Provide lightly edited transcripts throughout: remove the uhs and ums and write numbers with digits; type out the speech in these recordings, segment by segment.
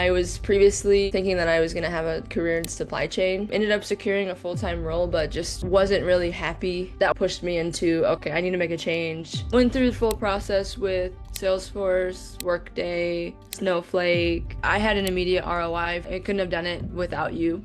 I was previously thinking that I was going to have a career in supply chain. Ended up securing a full-time role, but just wasn't really happy. That pushed me into, okay, I need to make a change. Went through the full process with Salesforce, Workday, Snowflake. I had an immediate ROI. I couldn't have done it without you.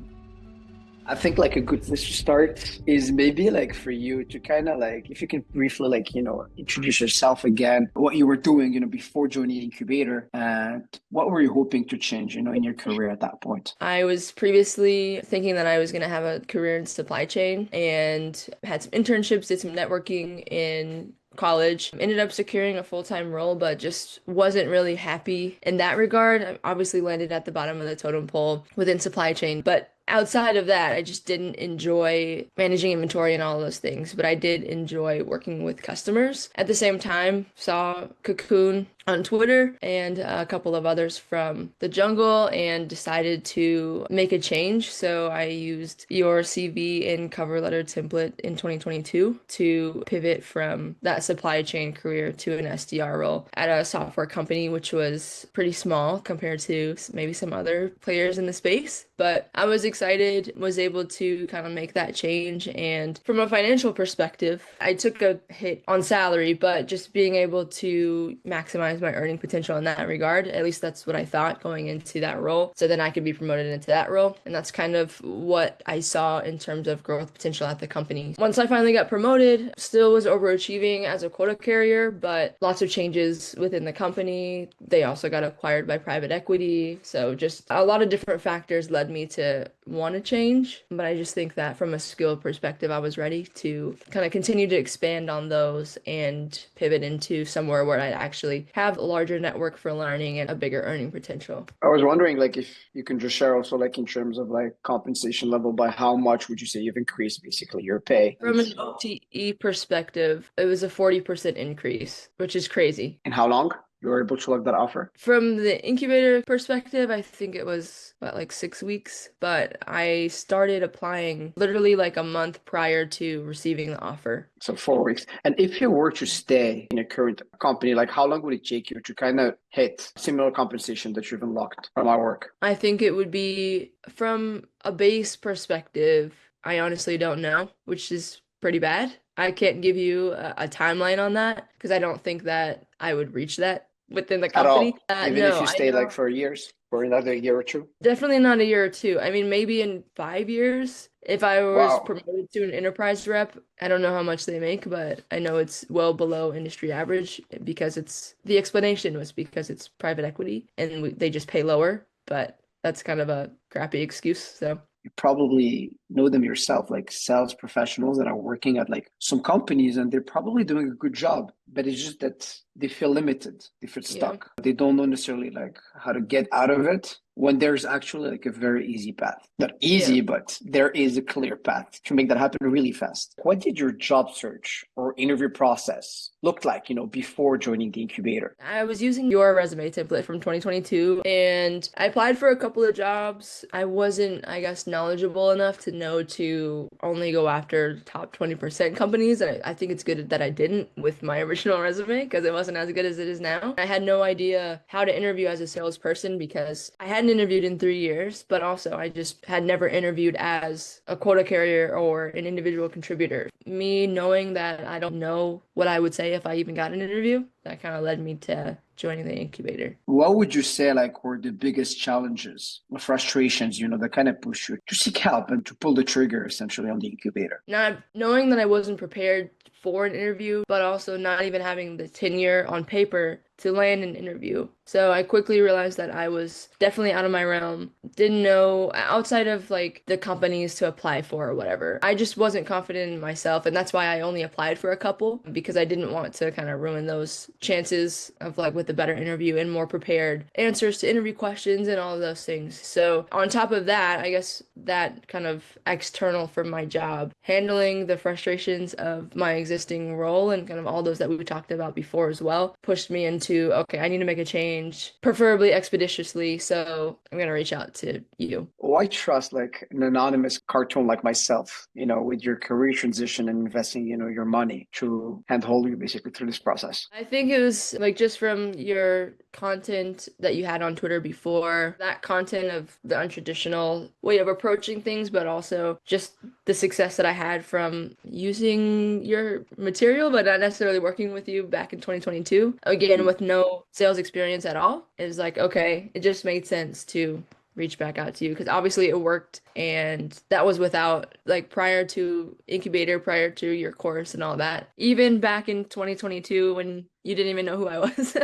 I think like a good place to start is maybe like for you to kind of like, if you can briefly like, introduce yourself again, what you were doing, before joining the incubator and what were you hoping to change, in your career at that point? I was previously thinking that I was going to have a career in supply chain and had some internships, did some networking in college. Ended up securing a full-time role, but just wasn't really happy in that regard. I obviously landed at the bottom of the totem pole within supply chain, but outside of that, I just didn't enjoy managing inventory and all those things, but I did enjoy working with customers. At the same time, saw Cocoon on Twitter and a couple of others from the jungle and decided to make a change. So I used your CV and cover letter template in 2022 to pivot from that supply chain career to an SDR role at a software company, which was pretty small compared to maybe some other players in the space. But I was excited, was able to kind of make that change. And from a financial perspective, I took a hit on salary, but just being able to maximize my earning potential in that regard, at least that's what I thought going into that role. So then I could be promoted into that role. And that's kind of what I saw in terms of growth potential at the company. Once I finally got promoted, still was overachieving as a quota carrier, but lots of changes within the company. They also got acquired by private equity. So just a lot of different factors led me to want to change. But I just think that from a skill perspective, I was ready to kind of continue to expand on those and pivot into somewhere where I'd actually have a larger network for learning and a bigger earning potential. I was wondering like if you can just share also like in terms of like compensation level, by how much would you say you've increased basically your pay From an OTE perspective, it was a 40% increase, which is crazy. and how long you were able to like that offer? From the incubator perspective, I think it was about like 6 weeks, but I started applying literally like a month prior to receiving the offer. So 4 weeks. And if you were to stay in a current company, like how long would it take you to kind of hit similar compensation that you've unlocked from our work? I think it would be from a base perspective, I honestly don't know, which is pretty bad. I can't give you a timeline on that because I don't think that I would reach that within the At company. all, even if No, you I stay like know. for years or another year or two? Definitely not a year or two. I mean, maybe in 5 years, if I was Wow. promoted to an enterprise rep, I don't know how much they make, but I know it's well below industry average because the explanation was because it's private equity and they just pay lower, but that's kind of a crappy excuse. So, You probably know them yourself, like sales professionals that are working at like some companies and they're probably doing a good job, but it's just that they feel limited, they feel yeah. stuck. They don't know necessarily like how to get out of it when there's actually like a very easy path. Not Yeah. easy, but there is a clear path to make that happen really fast. What did your job search or interview process look like, before joining the incubator? I was using your resume template from 2022 and I applied for a couple of jobs. I wasn't, I guess, knowledgeable enough to know to only go after top 20% companies. And I think it's good that I didn't with my original resume because it wasn't as good as it is now. I had no idea how to interview as a salesperson because I hadn't interviewed in 3 years, but also I just had never interviewed as a quota carrier or an individual contributor. Me knowing that I don't know what I would say if I even got an interview, that kind of led me to joining the incubator. What would you say like were the biggest challenges or frustrations, that kind of push you to seek help and to pull the trigger essentially on the incubator? Not knowing that I wasn't prepared for an interview, but also not even having the tenure on paper to land an interview. So I quickly realized that I was definitely out of my realm. Didn't know outside of like the companies to apply for or whatever. I just wasn't confident in myself, and that's why I only applied for a couple because I didn't want to kind of ruin those chances of like with a better interview and more prepared answers to interview questions and all of those things. So on top of that, I guess that kind of external from my job, handling the frustrations of my existing role and kind of all those that we talked about before as well, pushed me into, okay, I need to make a change, preferably expeditiously. So I'm going to reach out to you. What why trust like an anonymous cartoon like myself, with your career transition and investing, your money to handhold you basically through this process? I think it was like just from your content that you had on Twitter before, that content of the untraditional way of approaching things, but also just the success that I had from using your material, but not necessarily working with you back in 2022. Again, with no sales experience at all. It's like, okay, it just made sense to reach back out to you because obviously it worked, and that was without like prior to incubator, prior to your course and all that. Even back in 2022 when you didn't even know who I was.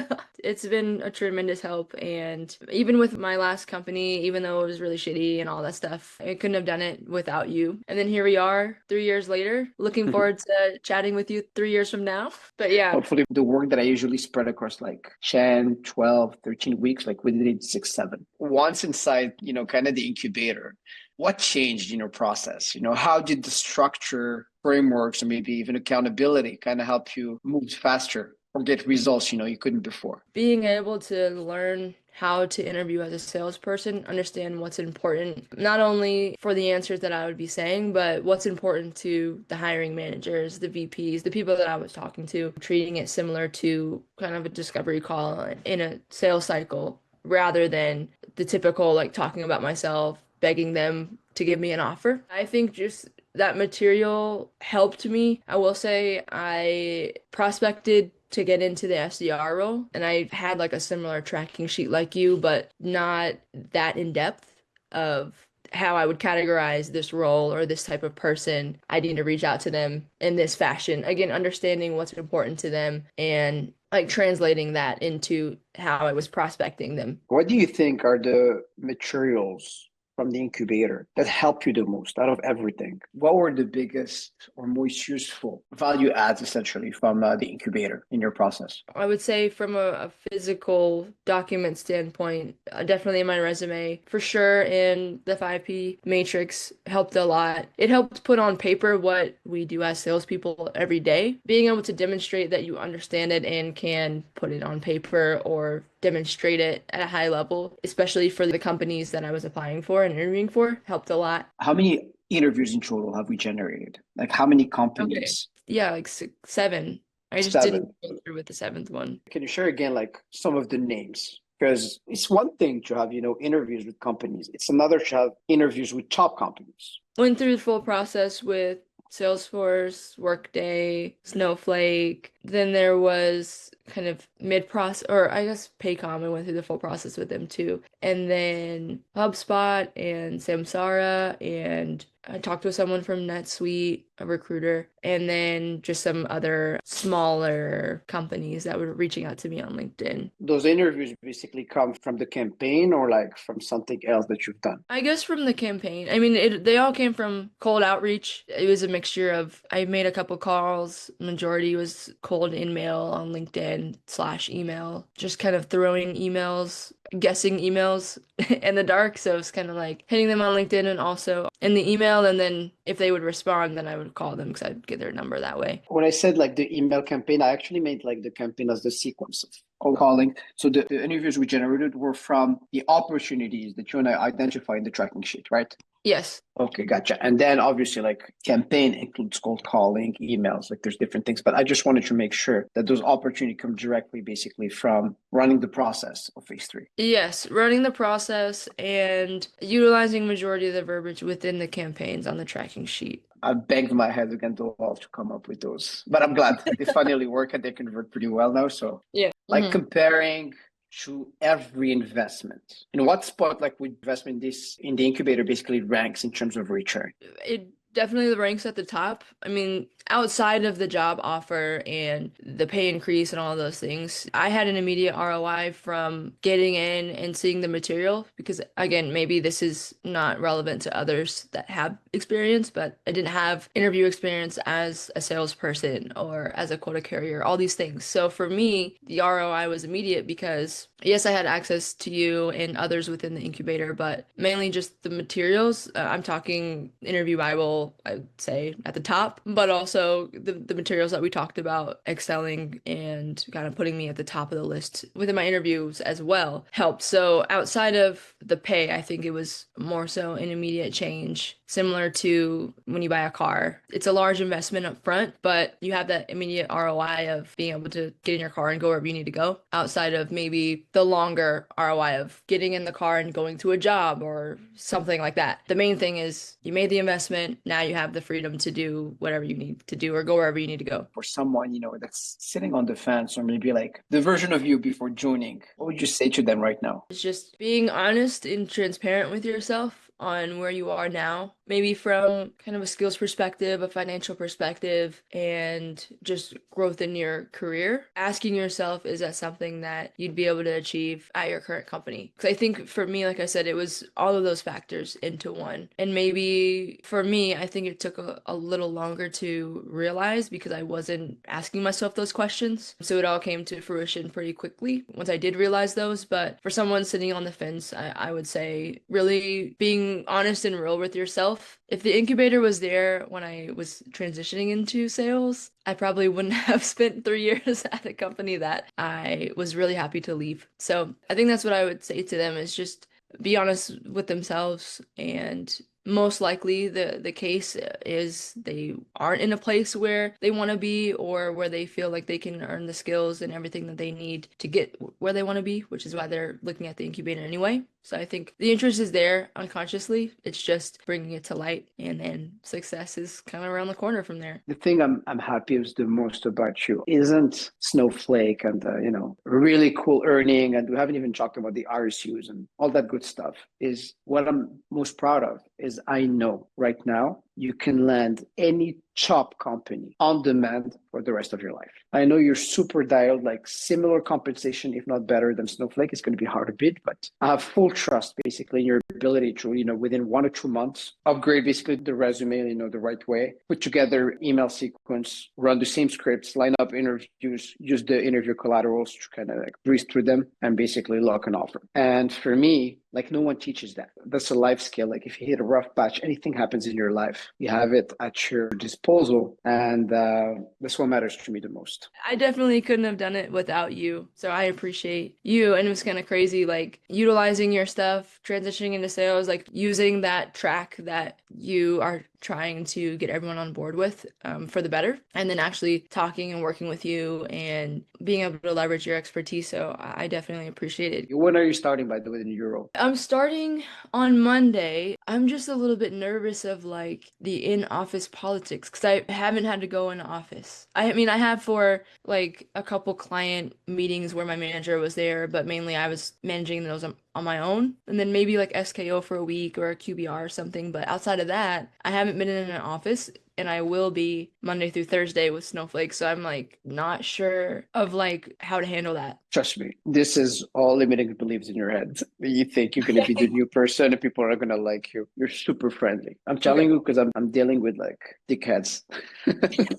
It's been a tremendous help. And even with my last company, even though it was really shitty and all that stuff, I couldn't have done it without you. And then here we are 3 years later, looking forward to chatting with you 3 years from now. But yeah, Hopefully the work that I usually spread across like 10, 12, 13 weeks, like we did it 6, 7. Once inside, kind of the incubator, what changed in your process? How did the structure, frameworks, or maybe even accountability kind of help you move faster or get results, you couldn't before? being able to learn how to interview as a salesperson, understand what's important, not only for the answers that I would be saying, but what's important to the hiring managers, the VPs, the people that I was talking to, treating it similar to kind of a discovery call in a sales cycle rather than the typical like talking about myself, begging them to give me an offer. I think just that material helped me. I will say I prospected to get into the SDR role, and I had like a similar tracking sheet like you, but not that in depth of how I would categorize this role or this type of person. I need to reach out to them in this fashion. Again, understanding what's important to them and like translating that into how I was prospecting them. What do you think are the materials from the incubator that helped you the most out of everything? What were the biggest or most useful value adds essentially from the incubator in your process? I would say from a physical document standpoint, definitely my resume for sure, and the 5P matrix helped a lot. It helped put on paper what we do as salespeople every day. Being able to demonstrate that you understand it and can put it on paper or demonstrate it at a high level, especially for the companies that I was applying for and interviewing for, helped a lot. How many interviews in total have we generated? Like how many Okay. companies? Yeah, like 6, 7. I just didn't 7. go through with the seventh one. Can you share again like some of the names? Because it's one thing to have, interviews with companies. It's another to have interviews with top companies. Went through the full process with Salesforce, Workday, Snowflake. Then there was kind of mid-process, or I guess Paycom. I went through the full process with them too. And then HubSpot and Samsara, and I talked with someone from NetSuite, a recruiter, and then just some other smaller companies that were reaching out to me on LinkedIn. Those interviews basically come from the campaign or like from something else that you've done? I guess from the campaign. I mean, they all came from cold outreach. It was a mixture of I made a couple calls. Majority was cold email on LinkedIn/email, just kind of throwing emails, guessing emails in the dark. So it's kind of like hitting them on LinkedIn and also in the email. And then if they would respond, then I would call them because I'd get their number that way. When I said like the email campaign, I actually made like the campaign as the sequence of cold calling. So the interviews we generated were from the opportunities that you and I identified in the tracking sheet, right? Yes. Okay, gotcha. And then obviously like campaign includes cold calling, emails, like there's different things. But I just wanted to make sure that those opportunities come directly basically from running the process of phase 3. Yes, running the process and utilizing majority of the verbiage within the campaigns on the tracking sheet. I banged my head against the wall to come up with those. But I'm glad they finally work and they convert pretty well now. So Yeah. like comparing to every investment, in what spot like would investment this in the incubator basically ranks in terms of return? It definitely ranks at the top. I mean, outside of the job offer and the pay increase and all those things, I had an immediate ROI from getting in and seeing the material because, again, maybe this is not relevant to others that have experience, but I didn't have interview experience as a salesperson or as a quota carrier, all these things. So for me, the ROI was immediate because, yes, I had access to you and others within the incubator, but mainly just the materials. I'm talking interview Bible technical, I'd say, at the top, but also the materials that we talked about, excelling and kind of putting me at the top of the list within my interviews as well helped. So outside of the pay, I think it was more so an immediate change, similar to when you buy a car. It's a large investment up front, but you have that immediate ROI of being able to get in your car and go wherever you need to go, outside of maybe the longer ROI of getting in the car and going to a job or something like that. The main thing is you made the investment, now you have the freedom to do whatever you need to do or go wherever you need to go. For someone, that's sitting on the fence, or maybe like the version of you before joining, what would you say to them right now? It's just being honest and transparent with yourself on where you are now, maybe from kind of a skills perspective, a financial perspective, and just growth in your career. Asking yourself, is that something that you'd be able to achieve at your current company? Because I think for me, like I said, it was all of those factors into one. And maybe for me, I think it took a little longer to realize because I wasn't asking myself those questions. So it all came to fruition pretty quickly once I did realize those. But for someone sitting on the fence, I would say really being honest and real with yourself. If the incubator was there when I was transitioning into sales, I probably wouldn't have spent 3 years at a company that I was really happy to leave. So I think that's what I would say to them is just be honest with themselves, and most likely the case is they aren't in a place where they want to be or where they feel like they can earn the skills and everything that they need to get where they want to be, which is why they're looking at the incubator anyway. So I think the interest is there unconsciously. It's just bringing it to light, and then success is kind of around the corner from there. The thing I'm happiest the most about you isn't Snowflake and really cool earning, and we haven't even talked about the RSUs and all that good stuff. Is what I'm most proud of is I know right now you can land any top company on demand for the rest of your life. I know you're super dialed, like similar compensation, if not better than Snowflake. It's going to be hard to beat, but I have full trust basically in your ability to, within 1 or 2 months, upgrade basically the resume, the right way, put together email sequence, run the same scripts, line up interviews, use the interview collaterals to kind of like breeze through them and basically lock an offer. And for me, like no one teaches that. That's a life skill. Like if you hit a rough patch, anything happens in your life, you have it at your disposal. And that's what matters to me the most. I definitely couldn't have done it without you. So I appreciate you. And it was kind of crazy, like utilizing your stuff, transitioning into sales, like using that track that you are trying to get everyone on board with for the better. And then actually talking and working with you and being able to leverage your expertise. So I definitely appreciate it. When are you starting, by the way, in Euro? I'm starting on Monday. I'm just a little bit nervous of like the in-office politics because I haven't had to go in office. I mean, I have for like a couple client meetings where my manager was there, but mainly I was managing those on my own. And then maybe like SKO for a week or a QBR or something. But outside of that, I haven't been in an office. And I will be Monday through Thursday with Snowflake. So I'm like not sure of like how to handle that. Trust me, this is all limiting beliefs in your head. You think you're going to be the Okay. new person and people are going to like you. You're super friendly. I'm telling Okay. you because I'm dealing with like dickheads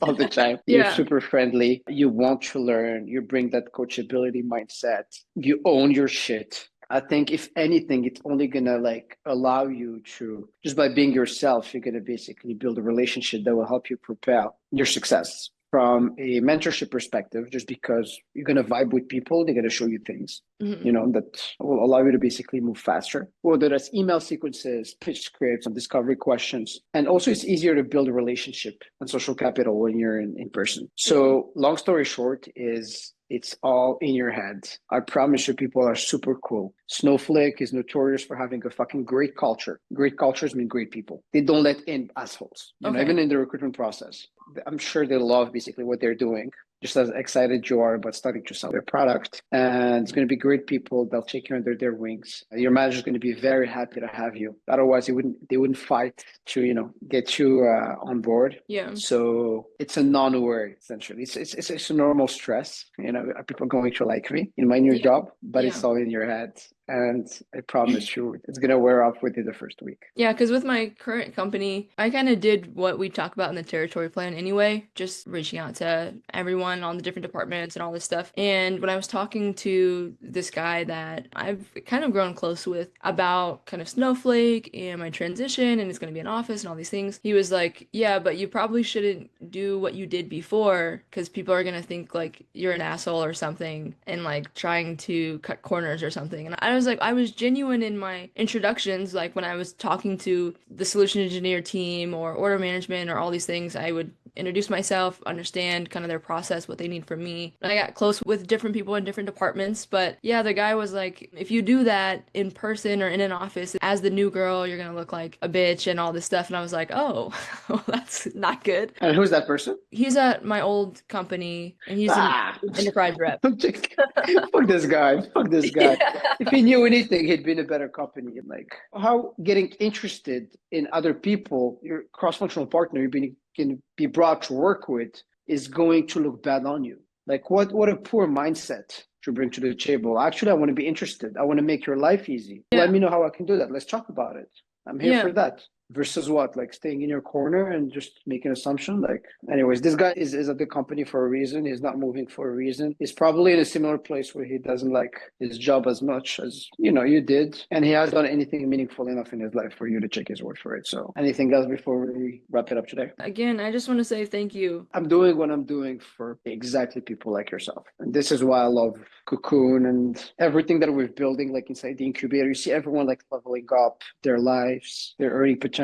all the time. You're Yeah. super friendly. You want to learn. You bring that coachability mindset. You own your shit. I think if anything, it's only gonna like allow you to just by being yourself, you're gonna basically build a relationship that will help you propel your success from a mentorship perspective, just because you're gonna vibe with people, they're gonna show you things, Mhm. that will allow you to basically move faster. Whether that's email sequences, pitch scripts, and discovery questions. And also it's easier to build a relationship and social capital when you're in person. Yeah. So long story short is it's all in your head. I promise you, people are super cool. Snowflake is notorious for having a fucking great culture. Great cultures mean great people. They don't let in assholes, even Okay. in the recruitment process. I'm sure they love basically what they're doing, just as excited you are about starting to sell their product. And it's going to be great people. They'll take you under their wings. Your manager is going to be very happy to have you. Otherwise, they wouldn't fight to, get you on board. Yeah. So it's a non-worry, essentially. It's a normal stress. Are people going to like me in my new Yeah. job? But it's Yeah. all in your head. And I promise you, it's gonna wear off within the first week. Yeah, because with my current company, I kind of did what we talk about in the territory plan anyway, just reaching out to everyone on the different departments and all this stuff. And when I was talking to this guy that I've kind of grown close with about kind of Snowflake and my transition and it's going to be an office and all these things, he was like, yeah, but you probably shouldn't do what you did before because people are going to think like you're an asshole or something and like trying to cut corners or something. And I was like, I was genuine in my introductions, like when I was talking to the solution engineer team or order management or all these things, I would introduce myself, understand kind of their process, what they need from me. And I got close with different people in different departments. But yeah, the guy was like, if you do that in person or in an office as the new girl, you're gonna look like a bitch and all this stuff. And I was like, oh, well, that's not good. And who's that person? He's at my old company and he's an Ah, enterprise rep. I'm just, fuck this guy. Fuck this guy. If he knew anything, he'd be in a better company. Like how getting interested in other people, your cross-functional partner you've been can be brought to work with is going to look bad on you. Like what a poor mindset to bring to the table. Actually, I want to be interested. I want to make your life easy. Let Yeah. me know how I can do that. Let's talk about it. I'm here Yeah. for that. Versus what? Like staying in your corner and just making an assumption. Like, anyways, this guy is at the company for a reason. He's not moving for a reason. He's probably in a similar place where he doesn't like his job as much as you did. And he hasn't done anything meaningful enough in his life for you to take his word for it. So anything else before we wrap it up today? Again, I just want to say thank you. I'm doing what I'm doing for exactly people like yourself. And this is why I love Cocoon and everything that we're building, like inside the incubator. You see everyone like leveling up their lives, their earning potential,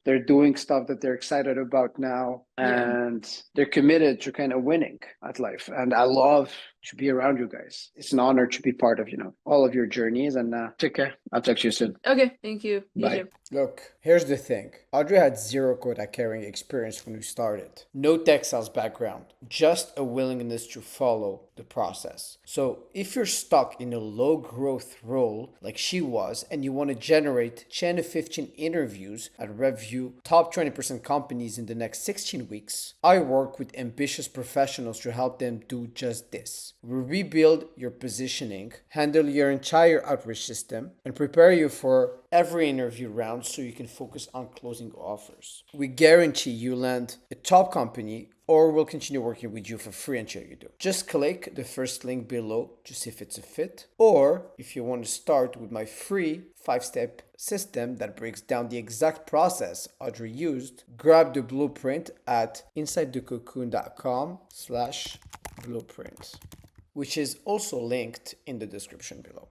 they're doing stuff that they're excited about now, Yeah. and they're committed to kind of winning at life. And I love to be around you guys. It's an honor to be part of, all of your journeys. And take care. I'll talk to you soon. Okay, thank you. You Bye. too. Look, here's the thing. Audrey had zero quota carrying experience when we started. No tech sales background, just a willingness to follow the process. So if you're stuck in a low growth role like she was and you want to generate 10 to 15 interviews at review top 20% companies in the next 16 weeks, I work with ambitious professionals to help them do just this. We rebuild your positioning, handle your entire outreach system, and prepare you for every interview round so you can focus on closing offers. We guarantee you land a top company or we'll continue working with you for free until you do. Just click the first link below to see if it's a fit. Or if you want to start with my free 5-step system that breaks down the exact process Audrey used, grab the blueprint at insidethecocoon.com/blueprint, which is also linked in the description below.